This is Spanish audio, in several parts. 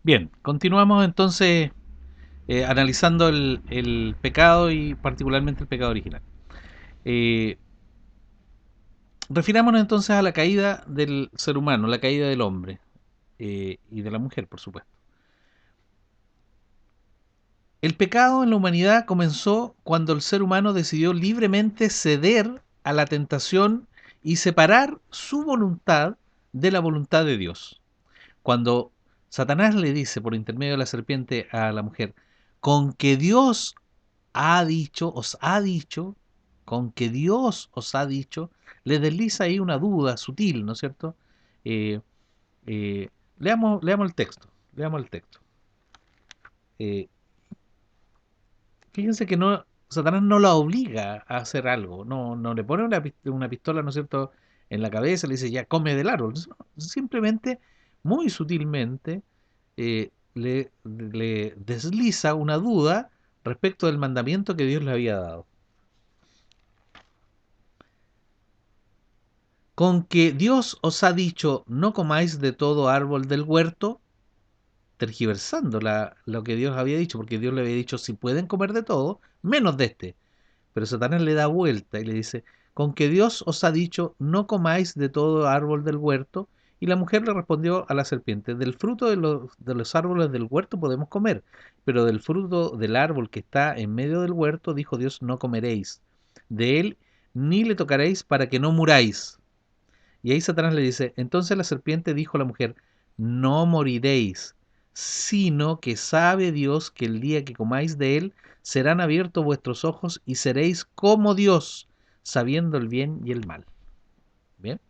Bien, continuamos entonces analizando el pecado y particularmente el pecado original. Eh, Refirámonos entonces a la caída del ser humano, la caída del hombre y de la mujer, por supuesto. El pecado en la humanidad comenzó cuando el ser humano decidió libremente ceder a la tentación y separar su voluntad de la voluntad de Dios. Cuando Satanás le dice por intermedio de la serpiente a la mujer, con que Dios ha dicho, os ha dicho, con que Dios os ha dicho, le desliza ahí una duda sutil, ¿no es cierto? Eh, leamos el texto, leamos el texto. Eh, Fíjense que no, Satanás no la obliga a hacer algo, no le pone una pistola, ¿no es cierto?, en la cabeza, le dice, ya come del árbol. Simplemente, muy sutilmente, le desliza una duda respecto del mandamiento que Dios le había dado. Con que Dios os ha dicho, no comáis de todo árbol del huerto, tergiversando lo que Dios había dicho, porque Dios le había dicho, si pueden comer de todo, menos de este. Pero Satanás le da vuelta y le dice, con que Dios os ha dicho, no comáis de todo árbol del huerto. Y la mujer le respondió a la serpiente, del fruto de los árboles del huerto podemos comer, pero del fruto del árbol que está en medio del huerto, dijo Dios, no comeréis. De él ni le tocaréis para que no muráis. Y ahí Satanás le dice, entonces la serpiente dijo a la mujer, no moriréis, sino que sabe Dios que el día que comáis de él, serán abiertos vuestros ojos y seréis como Dios, sabiendo el bien y el mal. Bien,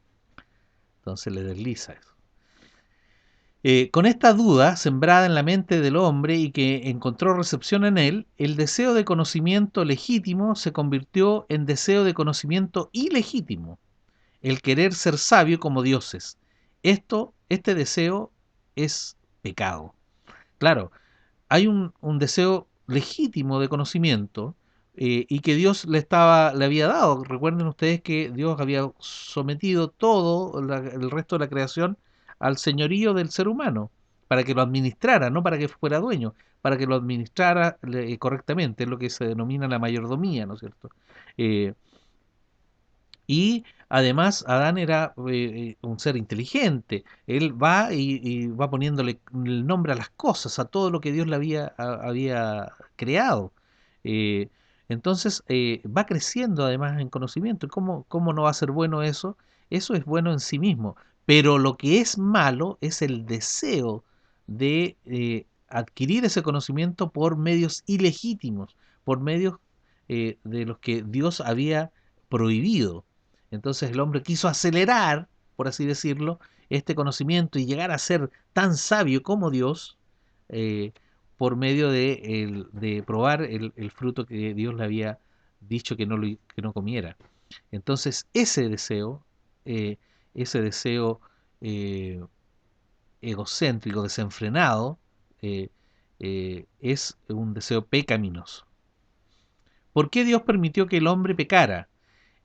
entonces le desliza eso. Con esta duda sembrada en la mente del hombre y que encontró recepción en él, el deseo de conocimiento legítimo se convirtió en deseo de conocimiento ilegítimo, el querer ser sabio como dioses. Este deseo es pecado. Claro, hay un deseo legítimo de conocimiento y que Dios le había dado. Recuerden ustedes que Dios había sometido todo el resto de la creación al señorío del ser humano, para que lo administrara, no para que fuera dueño, para que lo administrara correctamente, es lo que se denomina la mayordomía, ¿no es cierto? Eh, y además Adán era un ser inteligente. Él va y va poniéndole el nombre a las cosas, a todo lo que Dios le había creado. Eh, entonces va creciendo además en conocimiento. ¿Y cómo no va a ser bueno eso? Eso es bueno en sí mismo. Pero lo que es malo es el deseo de adquirir ese conocimiento por medios ilegítimos, por medios de los que Dios había prohibido. Entonces el hombre quiso acelerar, por así decirlo, este conocimiento y llegar a ser tan sabio como Dios eh, por medio de probar el fruto que Dios le había dicho que no comiera. Entonces eh, ese deseo eh, egocéntrico, desenfrenado, eh, es un deseo pecaminoso. ¿Por qué Dios permitió que el hombre pecara?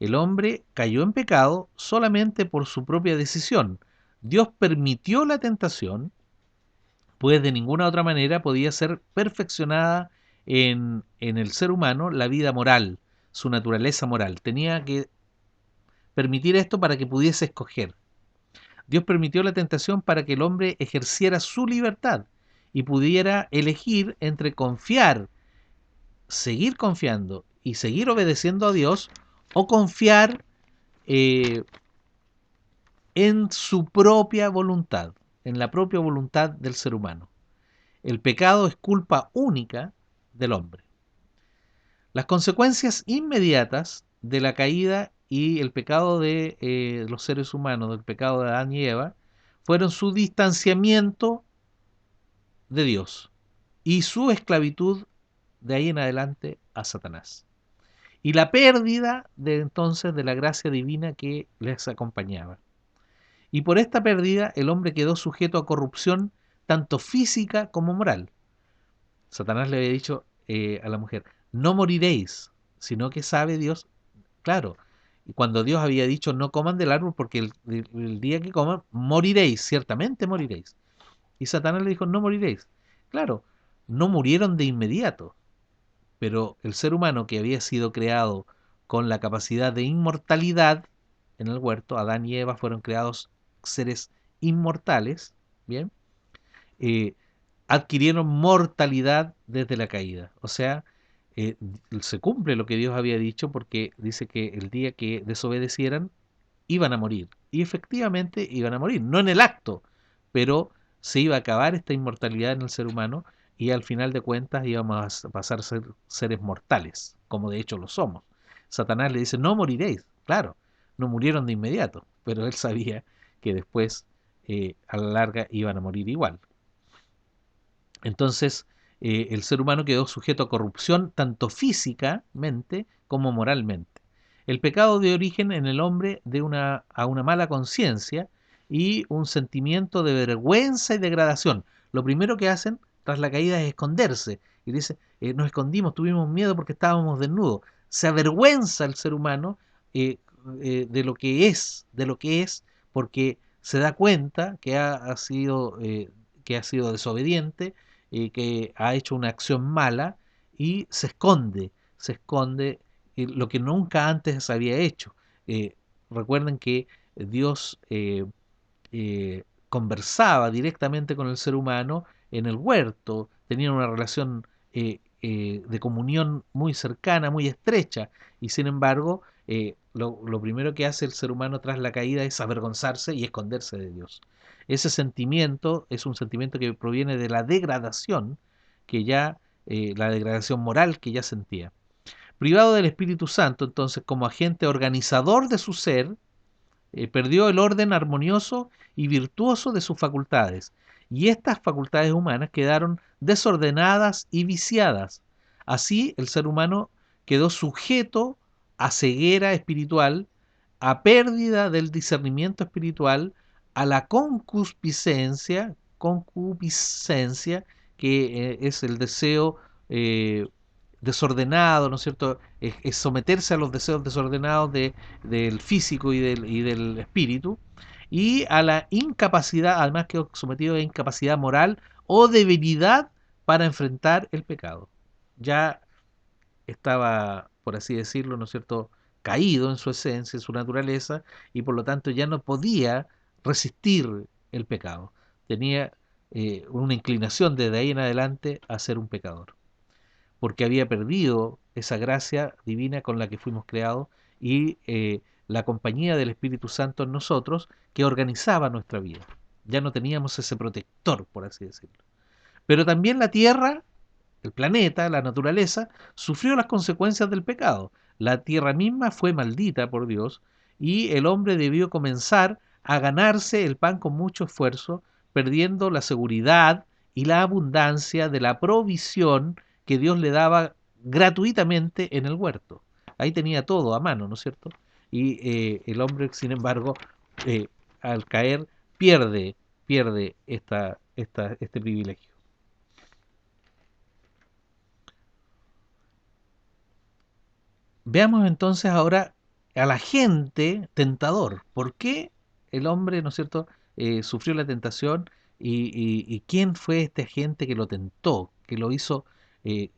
El hombre cayó en pecado solamente por su propia decisión. Dios permitió la tentación, pues de ninguna otra manera podía ser perfeccionada en el ser humano la vida moral, su naturaleza moral. Tenía que permitir esto para que pudiese escoger. Dios permitió la tentación para que el hombre ejerciera su libertad y pudiera elegir entre confiar, seguir confiando y seguir obedeciendo a Dios o confiar eh, en su propia voluntad, en la propia voluntad del ser humano. El pecado es culpa única del hombre. Las consecuencias inmediatas de la caída y el pecado de los seres humanos, del pecado de Adán y Eva, fueron su distanciamiento de Dios y su esclavitud de ahí en adelante a Satanás. Y la pérdida de entonces de la gracia divina que les acompañaba. Y por esta pérdida el hombre quedó sujeto a corrupción tanto física como moral. Satanás le había dicho a la mujer, no moriréis, sino que sabe Dios, claro, y cuando Dios había dicho no coman del árbol porque el día que coman moriréis, ciertamente moriréis. Y Satanás le dijo, no moriréis. Claro, no murieron de inmediato, pero el ser humano que había sido creado con la capacidad de inmortalidad en el huerto, Adán y Eva fueron creados seres inmortales, ¿bien? Eh, Adquirieron mortalidad desde la caída. O sea, eh, se cumple lo que Dios había dicho porque dice que el día que desobedecieran iban a morir. Y efectivamente iban a morir, no en el acto, pero se iba a acabar esta inmortalidad en el ser humano y al final de cuentas íbamos a pasar a ser seres mortales, como de hecho lo somos. Satanás le dice, no moriréis. Claro, no murieron de inmediato, pero él sabía que después, a la larga, iban a morir igual. Entonces, el ser humano quedó sujeto a corrupción tanto físicamente como moralmente. El pecado dio origen en el hombre a una mala conciencia y un sentimiento de vergüenza y degradación. Lo primero que hacen tras la caída es esconderse. Y dice, nos escondimos, tuvimos miedo porque estábamos desnudos. Se avergüenza el ser humano eh, de lo que es, porque se da cuenta que ha sido desobediente, que ha hecho una acción mala y se esconde lo que nunca antes había hecho. Eh, Recuerden que Dios conversaba directamente con el ser humano en el huerto, tenían una relación de comunión muy cercana, muy estrecha, y sin embargo, lo primero que hace el ser humano tras la caída es avergonzarse y esconderse de Dios. Ese sentimiento es un sentimiento que proviene de la degradación la degradación moral que ya sentía. Privado del Espíritu Santo, entonces, como agente organizador de su ser, perdió el orden armonioso y virtuoso de sus facultades, y estas facultades humanas quedaron desordenadas y viciadas. Así el ser humano quedó sujeto a ceguera espiritual, a pérdida del discernimiento espiritual, a la concupiscencia que es el deseo desordenado, ¿no es cierto? Es someterse a los deseos desordenados del físico y del espíritu, y a la incapacidad, además quedó sometido a incapacidad moral o debilidad para enfrentar el pecado. Ya estaba, por así decirlo, ¿no es cierto?, caído en su esencia, en su naturaleza, y por lo tanto ya no podía resistir el pecado. Tenía una inclinación desde ahí en adelante a ser un pecador, porque había perdido esa gracia divina con la que fuimos creados y la compañía del Espíritu Santo en nosotros que organizaba nuestra vida. Ya no teníamos ese protector, por así decirlo. Pero también la tierra, el planeta, la naturaleza, sufrió las consecuencias del pecado. La tierra misma fue maldita por Dios y el hombre debió comenzar a ganarse el pan con mucho esfuerzo, perdiendo la seguridad y la abundancia de la provisión que Dios le daba gratuitamente en el huerto. Ahí tenía todo a mano, ¿no es cierto? Y el hombre, sin embargo, eh, al caer, pierde este privilegio. Veamos entonces ahora al agente tentador. ¿Por qué el hombre, ¿no es cierto?, sufrió la tentación y quién fue este agente que lo tentó, que lo hizo, le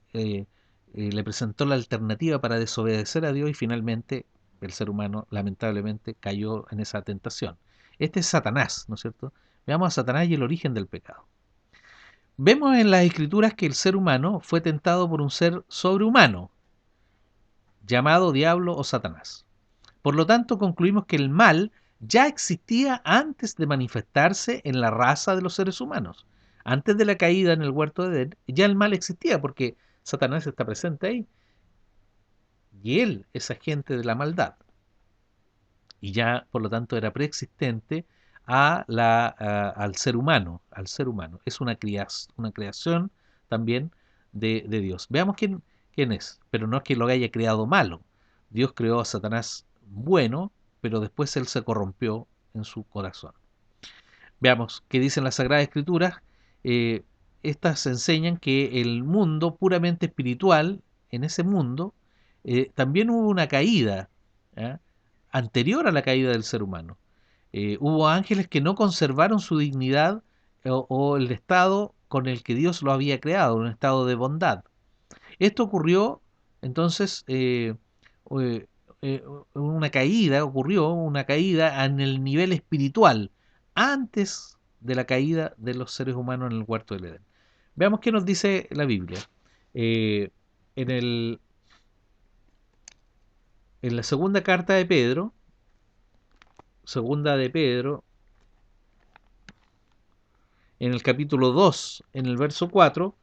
presentó la alternativa para desobedecer a Dios y finalmente el ser humano lamentablemente cayó en esa tentación. Este es Satanás, ¿no es cierto? Veamos a Satanás y el origen del pecado. Vemos en las escrituras que el ser humano fue tentado por un ser sobrehumano, llamado diablo o Satanás. Por lo tanto, concluimos que el mal ya existía antes de manifestarse en la raza de los seres humanos. Antes de la caída en el huerto de Edén, ya el mal existía porque Satanás está presente ahí y él es agente de la maldad. Y ya, por lo tanto, era preexistente al ser humano, al ser humano. Es una creación también de Dios. Veamos quién es, pero no es que lo haya creado malo. Dios creó a Satanás bueno, pero después él se corrompió en su corazón. Veamos qué dicen las Sagradas Escrituras. Eh, Estas enseñan que el mundo puramente espiritual, en ese mundo, también hubo una caída, ¿eh?, anterior a la caída del ser humano. Hubo ángeles que no conservaron su dignidad o el estado con el que Dios lo había creado, un estado de bondad. Esto ocurrió, entonces, eh, ocurrió una caída en el nivel espiritual, antes de la caída de los seres humanos en el huerto del Edén. Veamos qué nos dice la Biblia. Eh, en, el, en la segunda carta de Pedro, segunda de Pedro, en el capítulo 2, en el verso 4,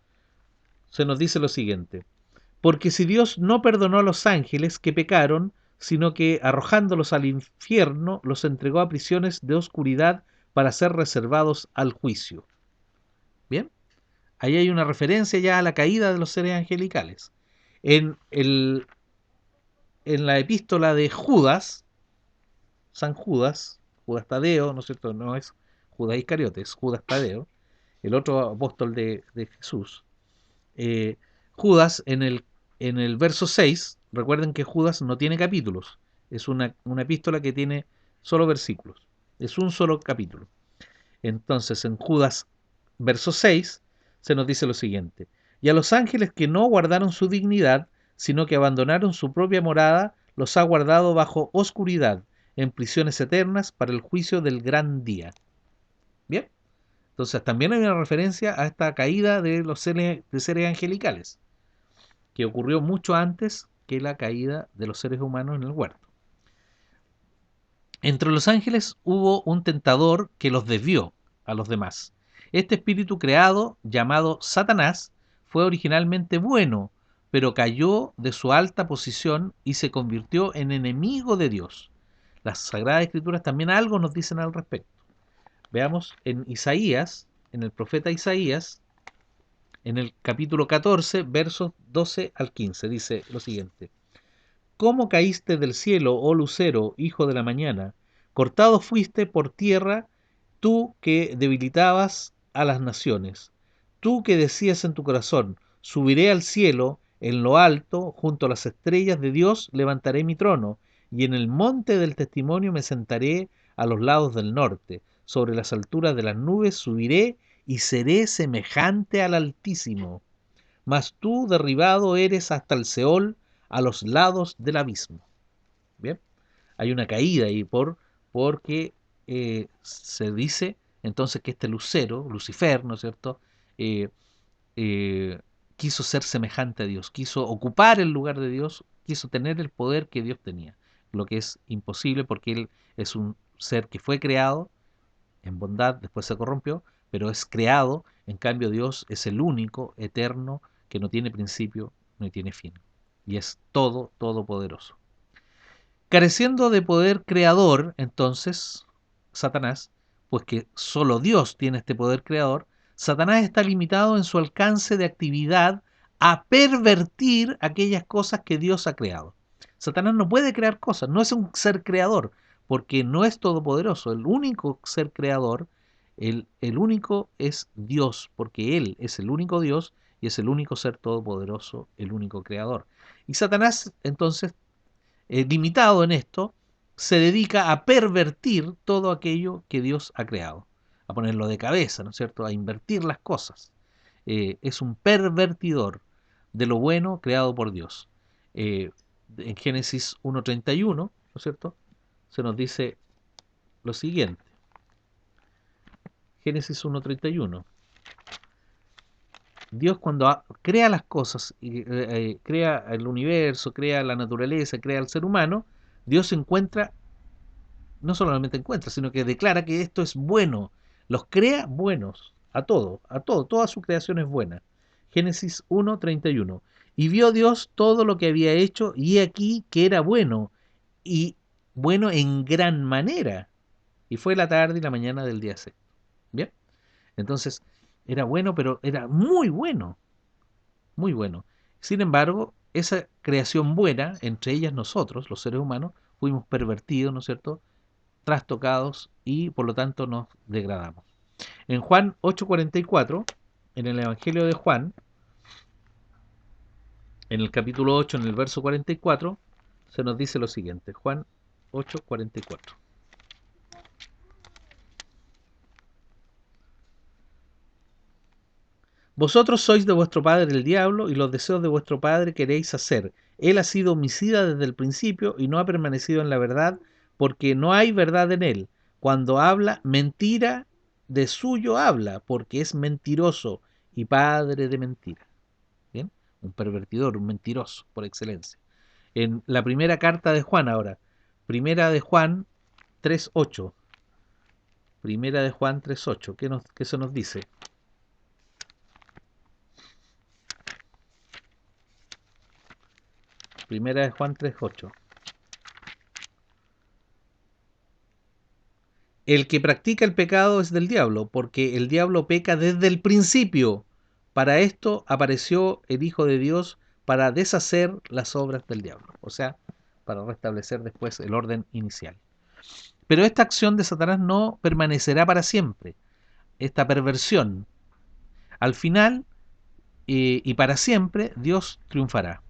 se nos dice lo siguiente. Porque si Dios no perdonó a los ángeles que pecaron, sino que arrojándolos al infierno los entregó a prisiones de oscuridad para ser reservados al juicio. Bien, ahí hay una referencia ya a la caída de los seres angelicales. En, el, en la epístola de Judas, San Judas, Judas Tadeo, ¿no es cierto? No es Judas Iscariote, es Judas Tadeo, el otro apóstol de Jesús. eh, Judas en el verso 6, recuerden que Judas no tiene capítulos, es una epístola que tiene solo versículos, es un solo capítulo. Entonces en Judas verso 6 se nos dice lo siguiente, y a los ángeles que no guardaron su dignidad, sino que abandonaron su propia morada, los ha guardado bajo oscuridad, en prisiones eternas para el juicio del gran día. Bien, entonces también hay una referencia a esta caída de los seres angelicales, que ocurrió mucho antes que la caída de los seres humanos en el huerto. Entre los ángeles hubo un tentador que los desvió a los demás. Este espíritu creado, llamado Satanás, fue originalmente bueno, pero cayó de su alta posición y se convirtió en enemigo de Dios. Las Sagradas Escrituras también algo nos dicen al respecto. Veamos en Isaías, en el profeta Isaías, en el capítulo 14, versos 12 al 15, dice lo siguiente. ¿Cómo caíste del cielo, oh lucero, hijo de la mañana? Cortado fuiste por tierra, tú que debilitabas a las naciones. Tú que decías en tu corazón, subiré al cielo, en lo alto, junto a las estrellas de Dios, levantaré mi trono, y en el monte del testimonio me sentaré a los lados del norte. Sobre las alturas de las nubes subiré y seré semejante al Altísimo. Mas tú derribado eres hasta el Seol, a los lados del abismo. Bien, hay una caída ahí porque se dice entonces que este lucero, Lucifer, ¿no es cierto? Eh, eh, quiso ser semejante a Dios, quiso ocupar el lugar de Dios, quiso tener el poder que Dios tenía, lo que es imposible porque él es un ser que fue creado en bondad, después se corrompió, pero es creado, en cambio Dios es el único, eterno, que no tiene principio ni tiene fin, y es todopoderoso. Careciendo de poder creador, entonces, Satanás, pues que solo Dios tiene este poder creador, Satanás está limitado en su alcance de actividad a pervertir aquellas cosas que Dios ha creado. Satanás no puede crear cosas, no es un ser creador, porque no es todopoderoso. El único ser creador, el único es Dios, porque Él es el único Dios y es el único ser todopoderoso, el único creador. Y Satanás, entonces, limitado en esto, se dedica a pervertir todo aquello que Dios ha creado, a ponerlo de cabeza, ¿no es cierto?, a invertir las cosas. Es un pervertidor de lo bueno creado por Dios. En Génesis 1:31, ¿no es cierto?, se nos dice lo siguiente. Génesis 1:31. Dios cuando crea las cosas, crea el universo, crea la naturaleza, crea el ser humano, Dios encuentra, no solamente encuentra, sino que declara que esto es bueno, los crea buenos, a todo, toda su creación es buena. Génesis 1:31. Y vio Dios todo lo que había hecho, y aquí que era bueno, y bueno en gran manera. Y fue la tarde y la mañana del día sexto. ¿Bien? Entonces, era bueno, pero era muy bueno, muy bueno. Sin embargo, esa creación buena, entre ellas nosotros, los seres humanos, fuimos pervertidos, ¿no es cierto?, trastocados y por lo tanto nos degradamos. En Juan 8:44, en el Evangelio de Juan, en el capítulo 8, en el verso 44, se nos dice lo siguiente. Juan 8:44. Vosotros sois de vuestro padre el diablo, y los deseos de vuestro padre queréis hacer. Él ha sido homicida desde el principio y no ha permanecido en la verdad, porque no hay verdad en él. Cuando habla, mentira de suyo habla, porque es mentiroso y padre de mentira. ¿Bien? Un pervertidor, un mentiroso, por excelencia. En la primera carta de Juan ahora, primera de Juan 3.8. Primera de Juan 3.8. ¿Qué se nos dice? Primera de Juan 3.8. El que practica el pecado es del diablo, porque el diablo peca desde el principio. Para esto apareció el Hijo de Dios, para deshacer las obras del diablo. O sea, para restablecer después el orden inicial. Pero esta acción de Satanás no permanecerá para siempre. Esta perversión, al final y para siempre, Dios triunfará.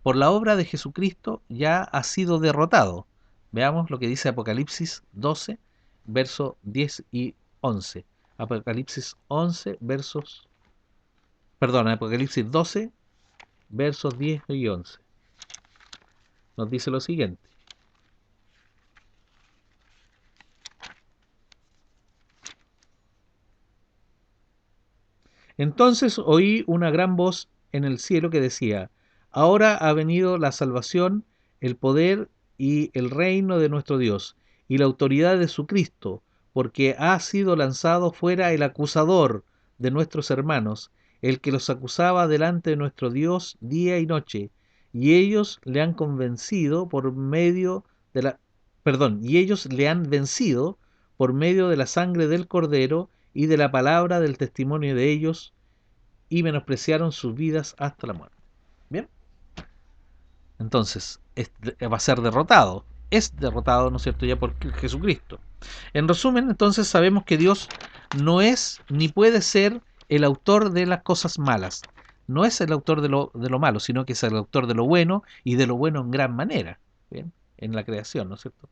Por la obra de Jesucristo ya ha sido derrotado. Veamos lo que dice Apocalipsis 12, versos 10 y 11. Apocalipsis 11, Apocalipsis 12, versos 10 y 11. Nos dice lo siguiente. Entonces oí una gran voz en el cielo que decía: ahora ha venido la salvación, el poder y el reino de nuestro Dios, y la autoridad de su Cristo, porque ha sido lanzado fuera el acusador de nuestros hermanos, el que los acusaba delante de nuestro Dios día y noche, y ellos le han convencido por medio de la y ellos le han vencido por medio de la sangre del Cordero y de la palabra del testimonio de ellos, y menospreciaron sus vidas hasta la muerte. Bien, entonces va a ser derrotado, es derrotado, ¿no es cierto?, ya por Jesucristo. En resumen, entonces sabemos que Dios no es ni puede ser el autor de las cosas malas, no es el autor de lo malo, sino que es el autor de lo bueno, y de lo bueno en gran manera, ¿bien?, en la creación, ¿no es cierto?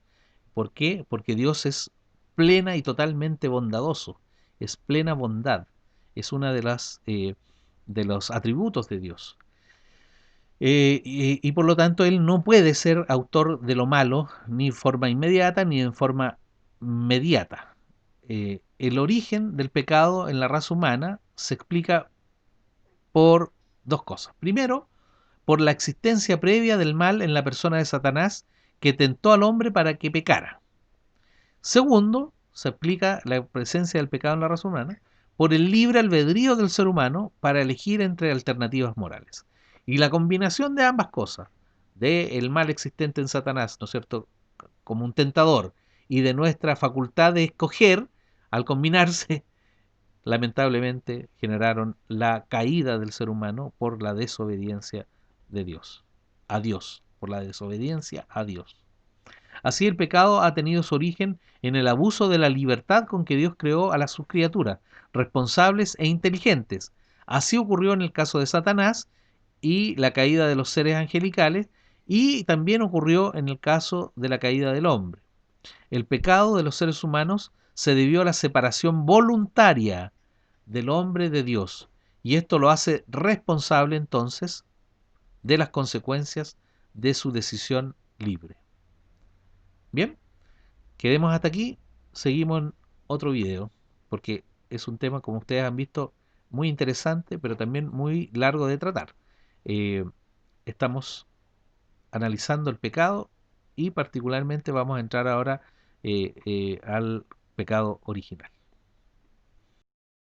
¿Por qué? Porque Dios es plena y totalmente bondadoso, es plena bondad, es una de los atributos de Dios. Y por lo tanto Él no puede ser autor de lo malo ni en forma inmediata ni en forma mediata. El origen del pecado en la raza humana se explica por dos cosas. Primero, por la existencia previa del mal en la persona de Satanás, que tentó al hombre para que pecara. Segundo, se explica la presencia del pecado en la raza humana por el libre albedrío del ser humano para elegir entre alternativas morales. Y la combinación de ambas cosas, de el mal existente en Satanás, ¿no es cierto?, como un tentador, y de nuestra facultad de escoger, al combinarse, lamentablemente generaron la caída del ser humano por la desobediencia de Dios, a Dios, por la desobediencia a Dios. Así el pecado ha tenido su origen en el abuso de la libertad con que Dios creó a las sus criaturas, responsables e inteligentes. Así ocurrió en el caso de Satanás y la caída de los seres angelicales, y también ocurrió en el caso de la caída del hombre. El pecado de los seres humanos se debió a la separación voluntaria del hombre de Dios, y esto lo hace responsable entonces de las consecuencias de su decisión libre. Bien, quedemos hasta aquí, seguimos en otro video, porque es un tema, como ustedes han visto, muy interesante, pero también muy largo de tratar. Eh, Estamos analizando el pecado, y particularmente vamos a entrar ahora al pecado original.